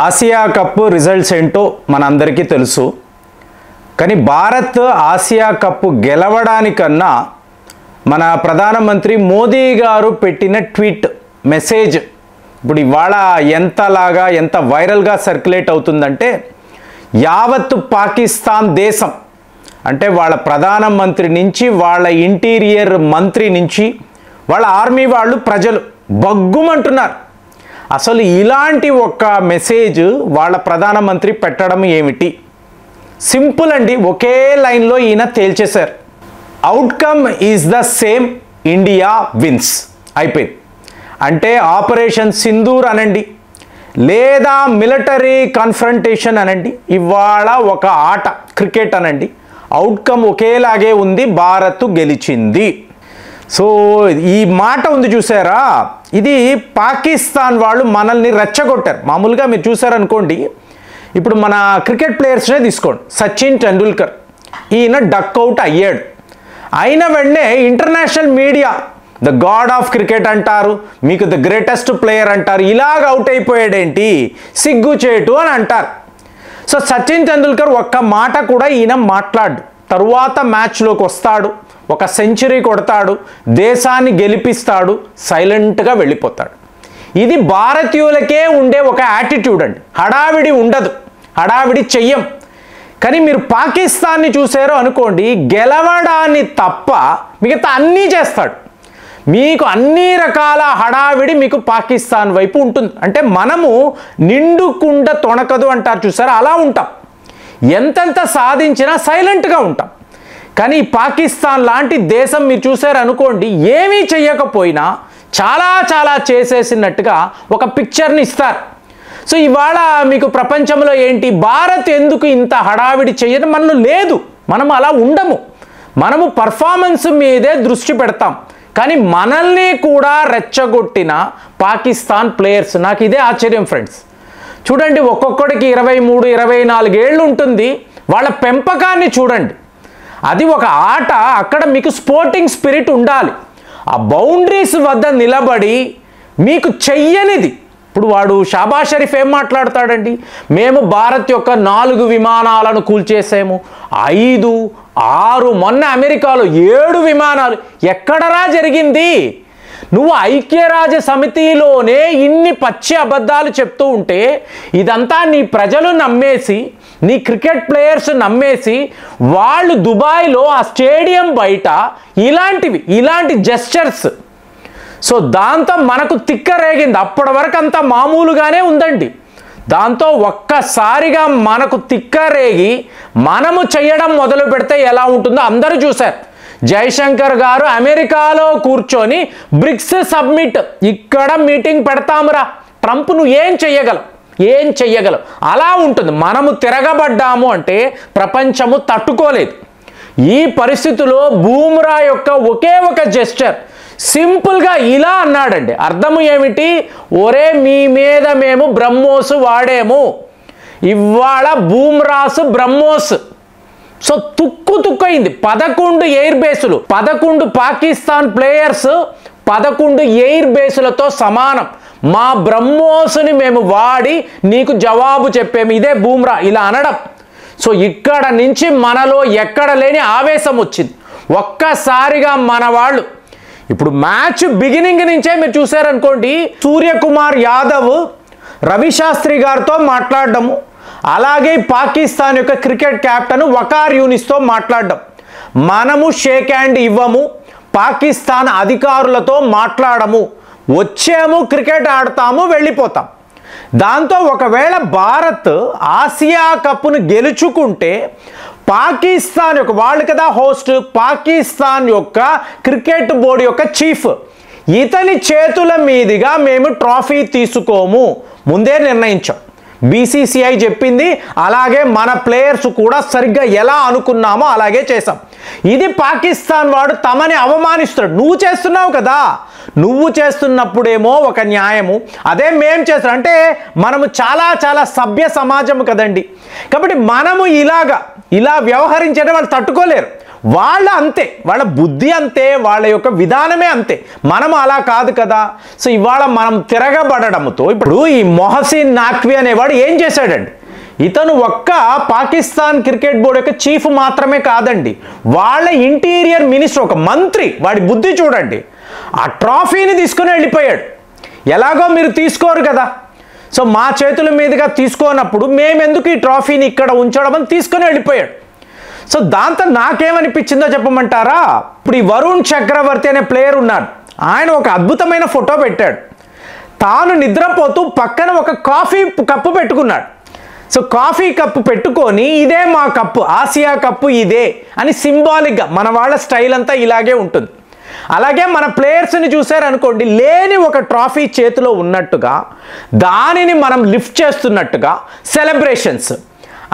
Asia cup results ఏంటో మనందరికీ తెలుసు. కానీ భారత్ ఆసియా కప్ గెలవడానికన్నా మన ప్రధానమంత్రి మోదీ గారు పెట్టిన ట్వీట్ మెసేజ్ ఇప్పుడు ఇవాళ ఎంత వైరల్గా సర్క్యులేట్ అవుతుందంటే, యావత్ పాకిస్తాన్ దేశం అంటే వాళ్ళ ప్రధానమంత్రి నుంచి వాళ్ళ ఇంటీరియర్ మంత్రి నుంచి వాళ్ళ ఆర్మీ వాళ్ళు ప్రజలు బగ్గుమంటున్నారు. అసలు ఇలాంటి ఒక మెసేజ్ వాళ్ళ ప్రధానమంత్రి పెట్టడం ఏమిటి? సింపుల్ అండి, ఒకే లైన్లో ఈయన తేల్చేశారు. Outcome is the same, India wins. అయిపోయింది. అంటే ఆపరేషన్ సింధూర్ అనండి, లేదా మిలిటరీ కన్ఫ్రంటేషన్ అనండి, ఇవాళ ఒక ఆట క్రికెట్ అనండి, అవుట్కమ్ ఒకేలాగే ఉంది, భారత్ గెలిచింది. సో ఈ మాట ఉంది చూసారా, ఇది పాకిస్తాన్ వాళ్ళు మనల్ని రెచ్చగొట్టారు. మామూలుగా మీరు చూసారనుకోండి, ఇప్పుడు మన క్రికెట్ ప్లేయర్స్నే తీసుకోండి. సచిన్ టెండూల్కర్ ఈయన డక్అవుట్ అయ్యాడు. అయిన వెంటనే international media the God of cricket అంటారు, మీకు ద గ్రేటెస్ట్ ప్లేయర్ అంటారు. ఇలాగ అవుట్ అయిపోయాడేంటి, సిగ్గుచేటు అని అంటారు. సో సచిన్ టెండూల్కర్ ఒక్క మాట కూడా ఈయన మాట్లాడు. తరువాత మ్యాచ్లోకి వస్తాడు, ఒక సెంచరీ కొడతాడు, దేశాన్ని గెలిపిస్తాడు, సైలెంట్గా వెళ్ళిపోతాడు. ఇది భారతీయులకే ఉండే ఒక యాటిట్యూడ్ అండి. హడావిడి ఉండదు, హడావిడి చెయ్యం. కానీ మీరు పాకిస్తాన్ని చూసారో అనుకోండి, గెలవడాన్ని తప్ప మిగతా అన్నీ చేస్తాడు. మీకు అన్ని రకాల హడావిడి మీకు పాకిస్తాన్ వైపు ఉంటుంది. అంటే మనము నిండుకుండ తొణకదు అంటారు చూసారా, అలా ఉంటాం. ఎంతెంత సాధించినా సైలెంట్గా ఉంటాం. కానీ పాకిస్తాన్ లాంటి దేశం మీరు చూసారనుకోండి, ఏమీ చెయ్యకపోయినా చాలా చేసేసినట్టుగా ఒక పిక్చర్ని ఇస్తారు. సో ఇవాళ మీకు ప్రపంచంలో ఏంటి, భారత్ ఎందుకు ఇంత హడావిడి చేయడం మనలో లేదు. మనం అలా ఉండము, మనము పర్ఫార్మెన్స్ మీదే దృష్టి పెడతాం. కానీ మనల్ని కూడా రెచ్చగొట్టిన పాకిస్తాన్ ప్లేయర్స్, నాకు ఇదే ఆశ్చర్యం ఫ్రెండ్స్. చూడండి, ఒక్కొక్కడికి 23, 24 ఏళ్ళు ఉంటుంది. వాళ్ళ పెంపకాన్ని చూడండి. అది ఒక ఆట, అక్కడ మీకు స్పోర్టింగ్ స్పిరిట్ ఉండాలి. ఆ బౌండరీస్ వద్ద నిలబడి మీకు చెయ్యనిది, ఇప్పుడు వాడు షాబాజ్ షరీఫ్ ఏం మాట్లాడతాడండి, మేము భారత్ యొక్క 4 విమానాలను కూల్చేసాము, 5, 6, మొన్న అమెరికాలో 7 విమానాలు. ఎక్కడరా జరిగింది? నువ్వు ఐక్యరాజ్య సమితిలోనే ఇన్ని పచ్చి అబద్ధాలు చెప్తూ ఉంటే, ఇదంతా నీ ప్రజలు నమ్మేసి, నీ క్రికెట్ ప్లేయర్స్ నమ్మేసి, వాళ్ళు దుబాయ్లో ఆ స్టేడియం బయట ఇలాంటి జెస్చర్స్. సో దాంతో మనకు తిక్క రేగింది. అప్పటి వరకు అంతా మామూలుగానే ఉందండి. దాంతో ఒక్కసారిగా మనకు తిక్క రేగి మనము చేయడం మొదలు పెడితే ఎలా ఉంటుందో అందరూ చూశారు. జైశంకర్ గారు అమెరికాలో కూర్చొని బ్రిక్స్ సబ్మిట్, ఇక్కడ మీటింగ్ పెడతామురా, ట్రంప్ నువ్వు ఏం చెయ్యగలవు అలా ఉంటుంది. మనము తిరగబడ్డాము అంటే ప్రపంచము తట్టుకోలేదు. ఈ పరిస్థితిలో బూమ్రా యొక్క ఒకే ఒక జెస్చర్ సింపుల్గా ఇలా అన్నాడండి. అర్థము ఏమిటి, ఒరే మీ మీద మేము బ్రహ్మోస్ వాడేము, ఇవాళ బూమ్రాస్ బ్రహ్మోస్. సో తుక్కయింది. 11 ఎయిర్ బేసులు, 11 పాకిస్తాన్ ప్లేయర్స్ 11 ఎయిర్ బేసులతో సమానం. మా బ్రహ్మోస్ని మేము వాడి నీకు జవాబు చెప్పాము. ఇదే బూమ్రా ఇలా అనడం. సో ఇక్కడ నుంచి మనలో ఎక్కడ లేని ఆవేశం వచ్చింది. ఒక్కసారిగా మన వాళ్ళు ఇప్పుడు మ్యాచ్ బిగినింగ్ నుంచే మీరు చూసారనుకోండి, సూర్యకుమార్ యాదవ్ రవిశాస్త్రి గారితో మాట్లాడడము, అలాగే పాకిస్తాన్ యొక్క క్రికెట్ కెప్టెన్ వకార్ యూనిస్తో మాట్లాడడం. మనము షేక్ హ్యాండ్ ఇవ్వము, పాకిస్తాన్ అధికారులతో మాట్లాడము, వచ్చాము క్రికెట్ ఆడతాము వెళ్ళిపోతాం. దాంతో ఒకవేళ భారత్ ఆసియా కప్ను గెలుచుకుంటే పాకిస్తాన్ యొక్క, వాళ్ళు కదా హోస్ట్, పాకిస్తాన్ యొక్క క్రికెట్ బోర్డు యొక్క చీఫ్, ఇతని చేతుల మీదుగా మేము ట్రోఫీ తీసుకోము ముందే నిర్ణయించాం. బీసీసీఐ చెప్పింది, అలాగే మన ప్లేయర్స్ కూడా సరిగ్గా ఎలా అనుకున్నామో అలాగే చేసాం. ఇది పాకిస్తాన్ వాడు తమని అవమానిస్తున్నాడు. నువ్వు చేస్తున్నావు కదా, నువ్వు చేస్తున్నప్పుడేమో ఒక న్యాయము, అదే మేం చేస్తాం అంటే మనము చాలా సభ్య సమాజము కదండి. కాబట్టి మనము ఇలా వ్యవహరించడం వాళ్ళు తట్టుకోలేరు. వాళ్ళ అంతే, వాళ్ళ బుద్ధి అంతే, వాళ్ళ యొక్క విధానమే అంతే. మనం అలా కాదు కదా. సో ఇవాళ మనం తిరగబడడంతో ఇప్పుడు ఈ మొహసిన్ నఖ్వీ అనేవాడు ఏం చేశాడండి? ఇతను ఒక్క పాకిస్తాన్ క్రికెట్ బోర్డు యొక్క చీఫ్ మాత్రమే కాదండి, వాళ్ళ ఇంటీరియర్ మినిస్టర్, ఒక మంత్రి. వాడి బుద్ధి చూడండి. ఆ ట్రాఫీని తీసుకుని వెళ్ళిపోయాడు. ఎలాగో మీరు తీసుకోరు కదా, సో మా చేతుల మీదుగా తీసుకోనప్పుడు మేమెందుకు ఈ ట్రాఫీని ఇక్కడ ఉంచడం అని తీసుకుని వెళ్ళిపోయాడు. సో దాంతో నాకేమనిపించిందో చెప్పమంటారా? ఇప్పుడు ఈ వరుణ్ చక్రవర్తి అనే ప్లేయర్ ఉన్నాడు. ఆయన ఒక అద్భుతమైన ఫోటో పెట్టాడు. తాను నిద్రపోతూ పక్కన ఒక కాఫీ కప్పు పెట్టుకున్నాడు. సో కాఫీ కప్పు పెట్టుకొని ఇదే మా కప్పు, ఆసియా కప్పు ఇదే అని సింబాలిక్గా, మన వాళ్ళ స్టైల్ అంతా ఇలాగే ఉంటుంది. అలాగే మన ప్లేయర్స్ని చూసారనుకోండి, లేని ఒక ట్రాఫీ చేతిలో ఉన్నట్టుగా దానిని మనం లిఫ్ట్ చేస్తున్నట్టుగా సెలబ్రేషన్స్.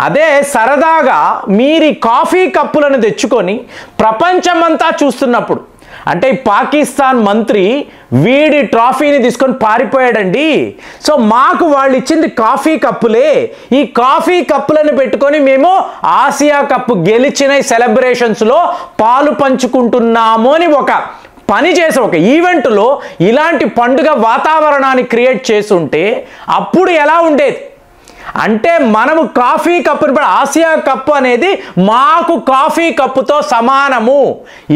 అదే సరదాగా మీరు ఈ కాఫీ కప్పులను తెచ్చుకొని ప్రపంచమంతా చూస్తున్నప్పుడు, అంటే ఈ పాకిస్తాన్ మంత్రి వీడి ట్రాఫీని తీసుకొని పారిపోయాడండి. సో మాకు వాళ్ళు ఇచ్చింది కాఫీ కప్పులే, ఈ కాఫీ కప్పులను పెట్టుకొని మేము ఆసియా కప్పు గెలిచిన సెలబ్రేషన్స్లో పాలు పంచుకుంటున్నాము అని ఒక పని చేసి ఒక ఈవెంట్లో ఇలాంటి పండుగ వాతావరణాన్ని క్రియేట్ చేసుంటే అప్పుడు ఎలా ఉండేది? అంటే మనము కాఫీ కప్పుని, ఆసియా కప్పు అనేది మాకు కాఫీ కప్పుతో సమానము,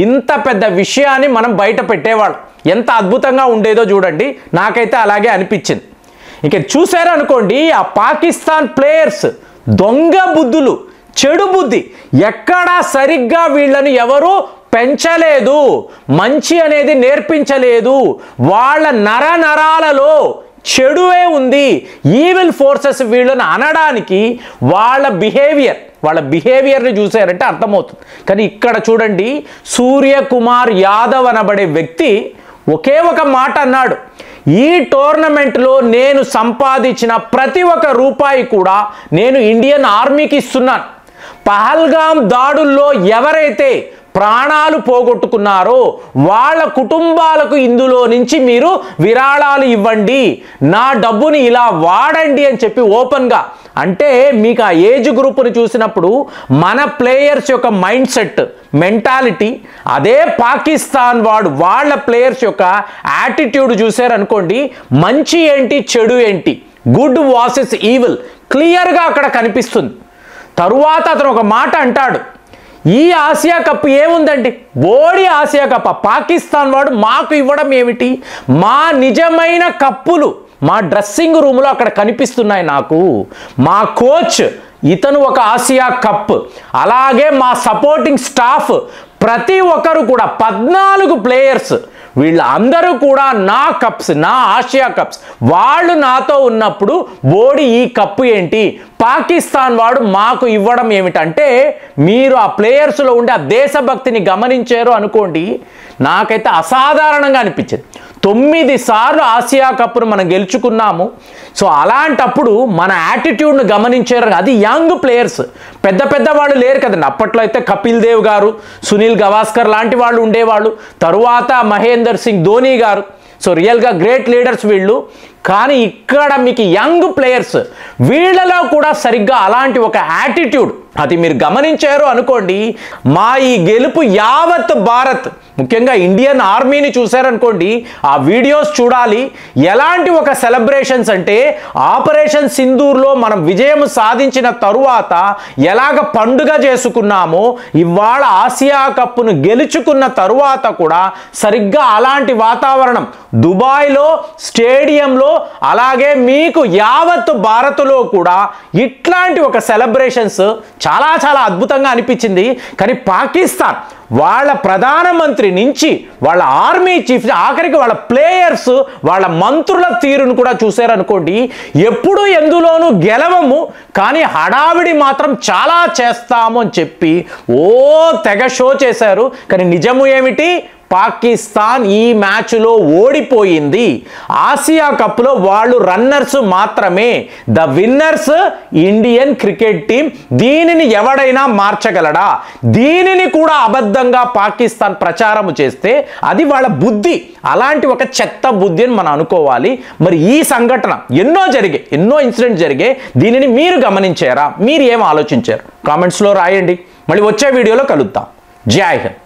ఇంత పెద్ద విషయాన్ని మనం బయట పెట్టేవాళ్ళం. ఎంత అద్భుతంగా ఉండేదో చూడండి. నాకైతే అలాగే అనిపించింది. ఇక చూసారనుకోండి, ఆ పాకిస్తాన్ ప్లేయర్స్ దొంగ బుద్ధులు, చెడు బుద్ధి, ఎక్కడా సరిగ్గా వీళ్ళని ఎవరు పెంచలేదు, మంచి అనేది నేర్పించలేదు. వాళ్ళ నరాలలో చెడువే ఉంది. ఈవిల్ ఫోర్సెస్ వీళ్ళని అనడానికి వాళ్ళ బిహేవియర్ని చూసారంటే అర్థమవుతుంది. కానీ ఇక్కడ చూడండి, సూర్యకుమార్ యాదవ్ అనబడే వ్యక్తి ఒకే ఒక మాట అన్నాడు, ఈ టోర్నమెంట్లో నేను సంపాదించిన ప్రతి ఒక్క రూపాయి కూడా నేను ఇండియన్ ఆర్మీకి ఇస్తున్నాను. పహల్గామ్ దాడుల్లో ఎవరైతే ప్రాణాలు పోగొట్టుకున్నారో వాళ్ళ కుటుంబాలకు ఇందులో నుంచి మీరు విరాళాలు ఇవ్వండి, నా డబ్బుని ఇలా వాడండి అని చెప్పి ఓపెన్గా. అంటే మీకు ఆ ఏజ్ గ్రూప్ని చూసినప్పుడు మన ప్లేయర్స్ యొక్క మైండ్ సెట్, మెంటాలిటీ, అదే పాకిస్తాన్ వాళ్ళ ప్లేయర్స్ యొక్క యాటిట్యూడ్ చూసారనుకోండి, మంచి ఏంటి చెడు ఏంటి, గుడ్ వర్సెస్ ఈవిల్ క్లియర్గా అక్కడ కనిపిస్తుంది. తరువాత అతను ఒక మాట అంటాడు, ఈ ఆసియా కప్ ఏముందండి, బోడి ఆసియా కప్, పాకిస్తాన్ వాడు మాకు ఇవ్వడం ఏమిటి? మా నిజమైన కప్పులు మా డ్రెస్సింగ్ రూమ్లో అక్కడ కనిపిస్తున్నాయి నాకు. మా కోచ్ ఇతను ఒక ఆసియా కప్, అలాగే మా సపోర్టింగ్ స్టాఫ్ ప్రతి ఒక్కరు కూడా 14 ప్లేయర్స్ వీళ్ళందరూ కూడా నా కప్స్, నా ఆసియా కప్స్, వాళ్ళు నాతో ఉన్నప్పుడు బోడి ఈ కప్పు ఏంటి, పాకిస్తాన్ వాడు మాకు ఇవ్వడం ఏమిటంటే, మీరు ఆ ప్లేయర్స్లో ఉండే ఆ దేశభక్తిని గమనించారు అనుకోండి, నాకైతే అసాధారణంగా అనిపించింది. 9 సార్లు ఆసియా కప్పును మనం గెలుచుకున్నాము. సో అలాంటప్పుడు మన యాటిట్యూడ్ను గమనించారు. అది యంగ్ ప్లేయర్స్, పెద్ద వాళ్ళు లేరు కదండి. అప్పట్లో అయితే కపిల్ దేవ్ గారు, సునీల్ గవాస్కర్ లాంటి వాళ్ళు ఉండేవాళ్ళు, తరువాత మహేందర్ సింగ్ ధోని గారు. సో రియల్గా గ్రేట్ లీడర్స్ వీళ్ళు. కానీ ఇక్కడ మీకు యంగ్ ప్లేయర్స్, వీళ్ళలో కూడా సరిగ్గా అలాంటి ఒక యాటిట్యూడ్, అది మీరు గమనించారు అనుకోండి, మా ఈ గెలుపు యావత్ భారత్, ముఖ్యంగా ఇండియన్ ఆర్మీని చూశారనుకోండి, ఆ వీడియోస్ చూడాలి. ఎలాంటి ఒక సెలబ్రేషన్స్ అంటే, ఆపరేషన్ సింధూర్లో మనం విజయం సాధించిన తరువాత ఎలాగ పండుగ చేసుకున్నామో, ఇవాళ ఆసియా కప్పును గెలుచుకున్న తరువాత కూడా సరిగ్గా అలాంటి వాతావరణం దుబాయ్లో స్టేడియంలో, అలాగే మీకు యావత్ భారత్లో కూడా ఇట్లాంటి ఒక సెలబ్రేషన్స్ చాలా అద్భుతంగా అనిపించింది. కానీ పాకిస్తాన్ వాళ్ళ ప్రధానమంత్రి నుంచి వాళ్ళ ఆర్మీ చీఫ్, ఆఖరికి వాళ్ళ ప్లేయర్స్, వాళ్ళ మంత్రుల తీరును కూడా చూశారనుకోండి, ఎప్పుడూ ఎందులోనూ గెలవము, కానీ హడావిడి మాత్రం చాలా చేస్తాము అని చెప్పి తెగ షో చేశారు. కానీ నిజము ఏమిటి? పాకిస్తాన్ ఈ మ్యాచ్లో ఓడిపోయింది. ఆసియా కప్లో వాళ్ళు రన్నర్స్ మాత్రమే, the winners Indian cricket team. దీనిని ఎవడైనా మార్చగలడా? దీనిని కూడా అబద్ధంగా పాకిస్తాన్ ప్రచారం చేస్తే అది వాళ్ళ బుద్ధి, అలాంటి ఒక చెత్త బుద్ధి అని మనం అనుకోవాలి. మరి ఈ సంఘటన ఎన్నో ఇన్సిడెంట్స్ జరిగాయి, దీనిని మీరు గమనించారా? మీరు ఏం ఆలోచించారు? కామెంట్స్లో రాయండి. మళ్ళీ వచ్చే వీడియోలో కలుద్దాం. జై హింద్.